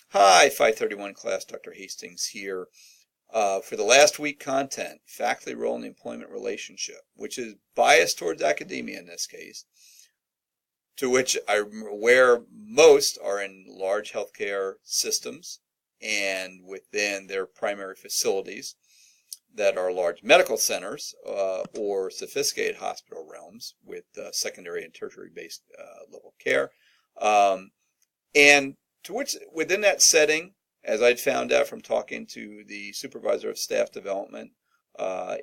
Hi, 531 class, Dr. Hastings here. For the last week content, faculty role in the employment relationship, which is biased towards academia in this case, to which I'm aware most are in large healthcare systems and within their primary facilities that are large medical centers or sophisticated hospital realms with secondary and tertiary based level care. Um, and to which, within that setting, as I'd found out from talking to the supervisor of staff development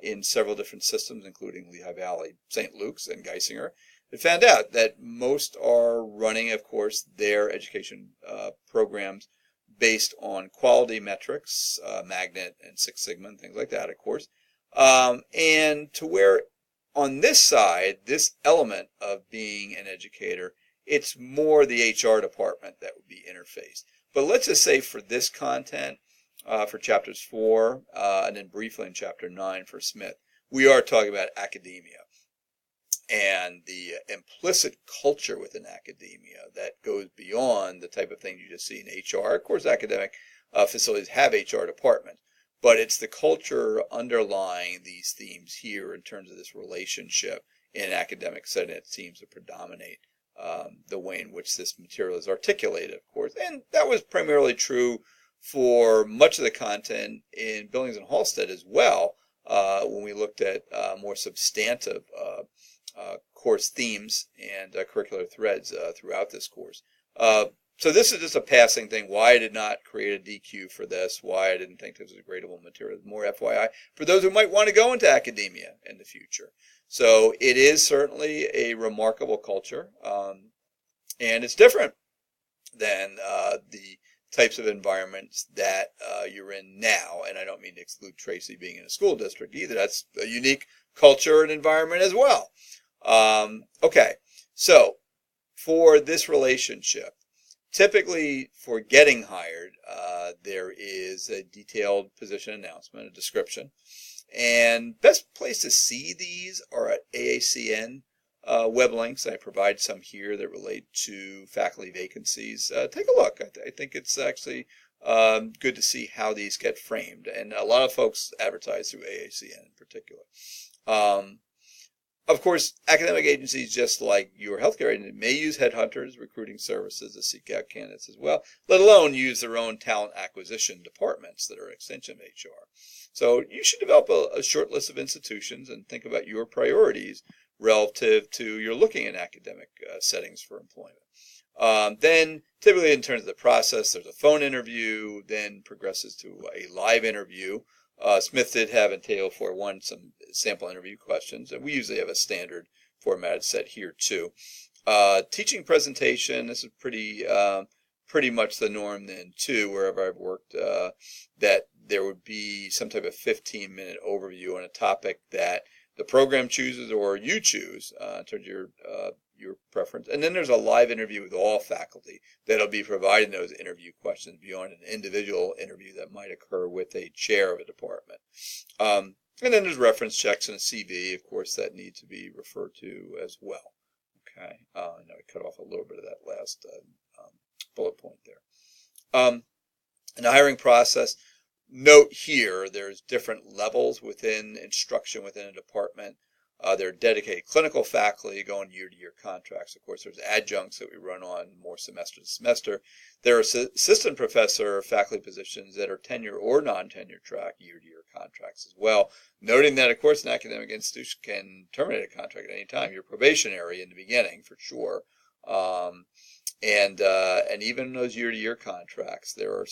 in several different systems, including Lehigh Valley, St. Luke's, and Geisinger, I found out that most are running, of course, their education programs based on quality metrics, Magnet and Six Sigma and things like that, of course. And to where on this side, this element of being an educator, it's more the HR department that would be interfaced. But let's just say for this content, for chapters 4, and then briefly in chapter 9 for Smith, we are talking about academia and the implicit culture within academia that goes beyond the type of thing you just see in HR. Of course, academic facilities have HR departments, but it's the culture underlying these themes here in terms of this relationship in an academic setting that seems to predominate the way in which this material is articulated, of course. And that was primarily true for much of the content in Billings and Halstead as well, when we looked at more substantive course themes and curricular threads throughout this course. So this is just a passing thing. Why I did not create a DQ for this, why I didn't think this was a gradable material, more FYI for those who might want to go into academia in the future. So it is certainly a remarkable culture, and it's different than the types of environments that you're in now. And I don't mean to exclude Tracy being in a school district either. That's a unique culture and environment as well. Okay, so for this relationship, typically for getting hired, there is a detailed position announcement, a description. And best place to see these are at AACN web links. I provide some here that relate to faculty vacancies. Take a look. I think it's actually good to see how these get framed. And a lot of folks advertise through AACN in particular. Of course, academic agencies, just like your healthcare agency, may use headhunters, recruiting services to seek out candidates as well, let alone use their own talent acquisition departments that are an extension of HR. So you should develop a short list of institutions and think about your priorities relative to you're looking at academic settings for employment. Then typically in terms of the process, there's a phone interview, then progresses to a live interview. Smith did have in Table 4.1 some sample interview questions, and we usually have a standard formatted set here too. Teaching presentation, this is pretty much the norm then too, wherever I've worked, that there would be some type of 15-minute overview on a topic that the program chooses or you choose in terms of your preference. And then there's a live interview with all faculty that'll be providing those interview questions beyond an individual interview that might occur with a chair of a department. And then there's reference checks and a CV, of course, that need to be referred to as well. Okay, I know I cut off a little bit of that last bullet point there. In the hiring process, note here, there's different levels within instruction within a department. There are dedicated clinical faculty going year-to-year contracts. Of course, there's adjuncts that we run on more semester to semester. There are assistant professor faculty positions that are tenure or non-tenure track year-to-year contracts as well. Noting that, of course, an academic institution can terminate a contract at any time. You're probationary in the beginning, for sure. And even in those year-to-year contracts, there are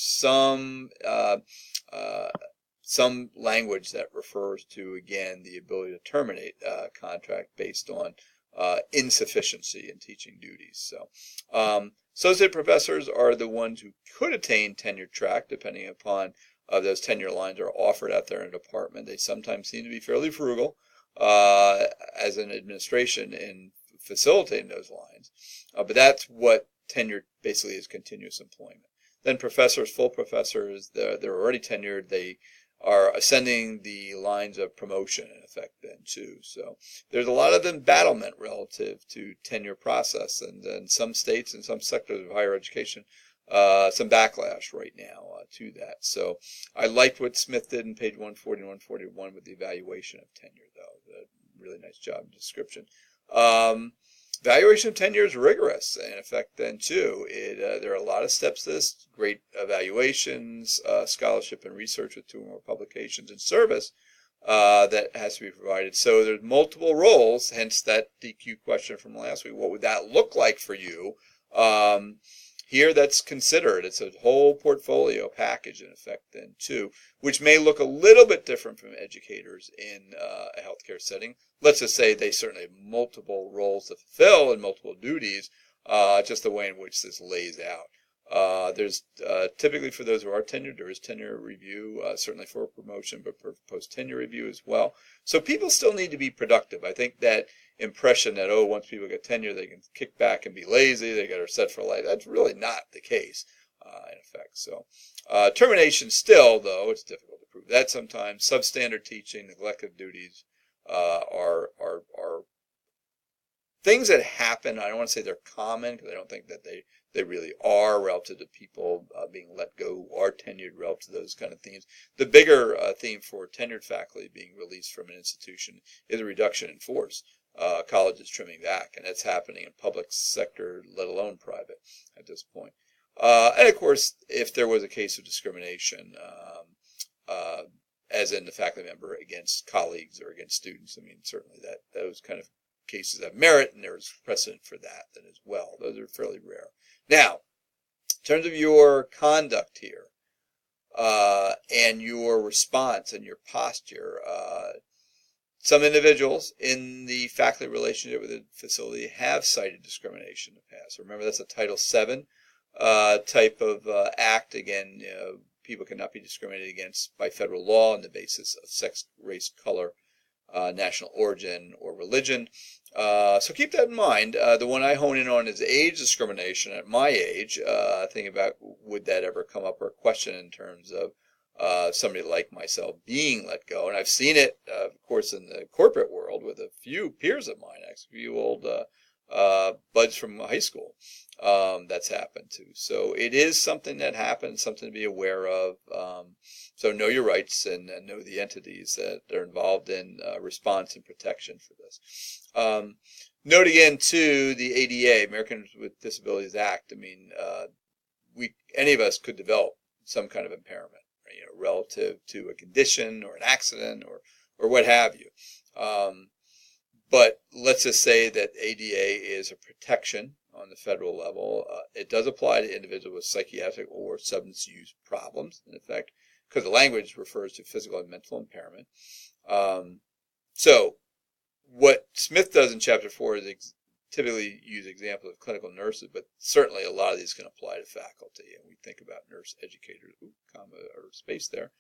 some language that refers to, again, the ability to terminate a contract based on insufficiency in teaching duties. So associate professors are the ones who could attain tenure track, depending upon those tenure lines are offered out there in a department. They sometimes seem to be fairly frugal as an administration in facilitating those lines. But that's what tenure basically is, continuous employment. Then professors, full professors, they're already tenured. They are ascending the lines of promotion in effect then too. So there's a lot of embattlement relative to tenure process, and in some states and some sectors of higher education, some backlash right now to that. So I liked what Smith did in page 140 and 141 with the evaluation of tenure, though. Really nice job in description. Evaluation of tenure is rigorous, in effect, then, too. There are a lot of steps to this, great evaluations, scholarship and research with 2 or more publications, and service that has to be provided. So there's multiple roles, hence that DQ question from last week. What would that look like for you? Here, that's considered. It's a whole portfolio package, in effect, then, too, which may look a little bit different from educators in a healthcare setting. Let's just say they certainly have multiple roles to fulfill and multiple duties, just the way in which this lays out. There's typically, for those who are tenured, there is tenure review, certainly for promotion, but for post-tenure review as well. So people still need to be productive. I think that impression that, oh, once people get tenure, they can kick back and be lazy, they get set for life. That's really not the case, in effect. So termination still, though, it's difficult to prove that sometimes. Substandard teaching, neglected duties are things that happen. I don't want to say they're common, because I don't think that they really are relative to people being let go or tenured relative to those kind of themes. The bigger theme for tenured faculty being released from an institution is a reduction in force. Colleges trimming back, and that's happening in public sector, let alone private, at this point. And of course, if there was a case of discrimination, as in the faculty member against colleagues or against students, I mean, certainly those kind of cases have merit, and there's precedent for that then as well. Those are fairly rare. Now, in terms of your conduct here, and your response and your posture, some individuals in the faculty relationship with the facility have cited discrimination in the past. Remember, that's a Title VII type of act. Again, people cannot be discriminated against by federal law on the basis of sex, race, color, national origin, or religion. So keep that in mind. The one I hone in on is age discrimination at my age. Think about, would that ever come up, or a question in terms of somebody like myself being let go. And I've seen it, of course, in the corporate world with a few peers of mine, actually, a few old buds from high school that's happened to. So it is something that happens, something to be aware of. So know your rights and know the entities that are involved in response and protection for this. Note again, too, the ADA, Americans with Disabilities Act. I mean, any of us could develop some kind of impairment, relative to a condition or an accident or what have you. But let's just say that ADA is a protection on the federal level. It does apply to individuals with psychiatric or substance use problems, in effect, because the language refers to physical and mental impairment. So what Smith does in Chapter 4 is typically use examples of clinical nurses, but certainly a lot of these can apply to faculty. And we think about nurse educators, comma, or space there.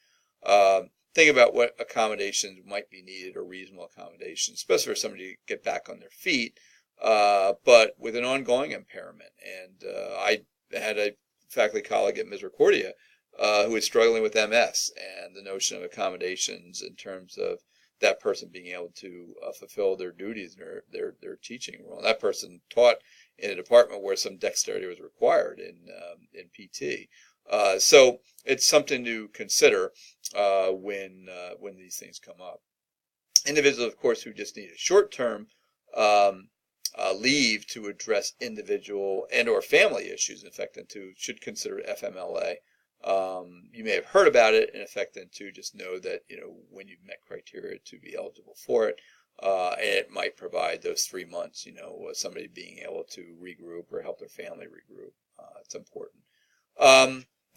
Think about what accommodations might be needed, or reasonable accommodations, especially for somebody to get back on their feet, but with an ongoing impairment. And I had a faculty colleague at Misericordia who was struggling with MS, and the notion of accommodations in terms of that person being able to fulfill their duties and their teaching role. And that person taught in a department where some dexterity was required in PT. So it's something to consider when these things come up. Individuals, of course, who just need a short-term leave to address individual and or family issues, in effect, and should consider FMLA. You may have heard about it, in effect, and to just know that, when you've met criteria to be eligible for it, and it might provide those 3 months, somebody being able to regroup or help their family regroup. It's important.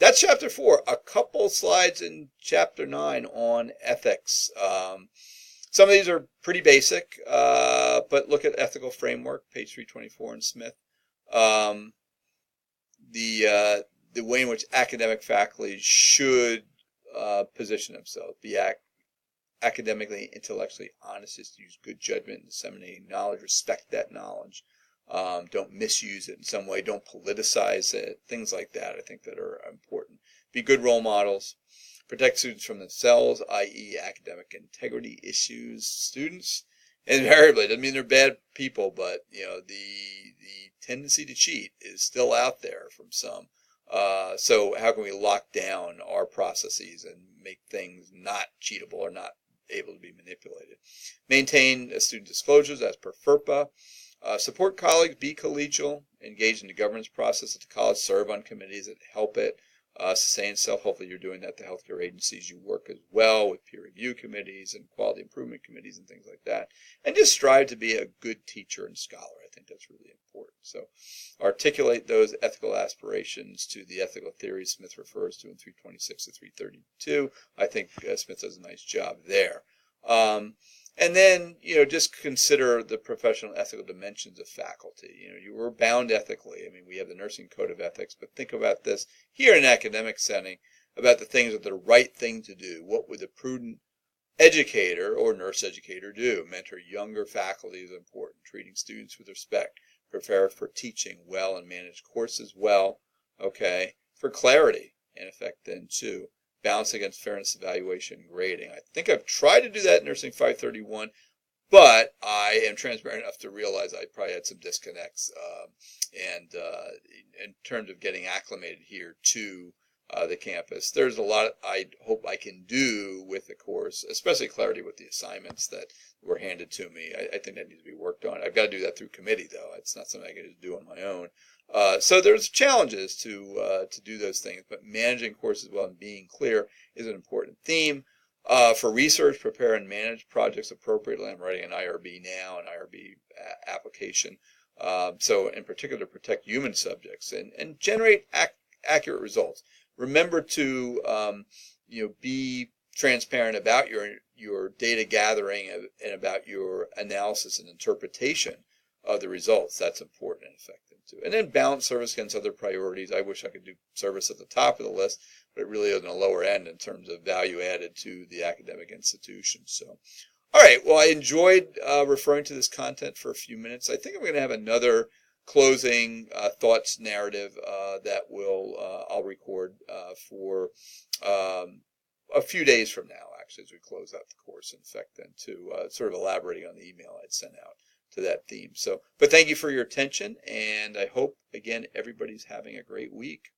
That's Chapter 4. A couple slides in Chapter 9 on ethics. Some of these are pretty basic, but look at ethical framework, page 324 in Smith. The way in which academic faculty should position themselves, be academically, intellectually honest, is to use good judgment in disseminating knowledge, respect that knowledge, don't misuse it in some way, don't politicize it, things like that I think that are important. Be good role models, protect students from themselves, i.e. academic integrity issues. Students, invariably, doesn't mean they're bad people, but the tendency to cheat is still out there from some. So how can we lock down our processes and make things not cheatable or not able to be manipulated? Maintain student disclosures as per FERPA. Support colleagues, be collegial, engage in the governance process at the college, serve on committees that help it sustain itself. Hopefully you're doing that. The healthcare agencies you work as well with peer review committees and quality improvement committees and things like that. And just strive to be a good teacher and scholar. I think that's really important. So articulate those ethical aspirations to the ethical theories Smith refers to in 326 to 332. I think Smith does a nice job there. And then, just consider the professional ethical dimensions of faculty. You were bound ethically. I mean, we have the Nursing Code of Ethics, but think about this here in an academic setting, about the things that are the right thing to do. What would the prudent educator or nurse educator do? Mentor younger faculty is important. Treating students with respect. Prepare for teaching well and manage courses well. Okay, for clarity, in effect, then, too. Balance against fairness, evaluation, and grading. I think I've tried to do that in Nursing 531, but I am transparent enough to realize I probably had some disconnects in terms of getting acclimated here to the campus. There's a lot I hope I can do with the course, especially clarity with the assignments that were handed to me. I think that needs to be worked on. I've got to do that through committee, though. It's not something I can just do on my own. So there's challenges to do those things, but managing courses well and being clear is an important theme. For research, prepare and manage projects appropriately. I'm writing an IRB now, an IRB application. So in particular, protect human subjects and generate accurate results. Remember to be transparent about your data gathering and about your analysis and interpretation of the results. That's important and effective too. And then balance service against other priorities. I wish I could do service at the top of the list, but it really is on the lower end in terms of value added to the academic institution. So, all right. Well, I enjoyed referring to this content for a few minutes. I think I'm going to have another closing thoughts narrative that I'll record for a few days from now, actually, as we close out the course, in fact, then, to sort of elaborating on the email I'd sent out to that theme. So, but thank you for your attention, and I hope, again, everybody's having a great week.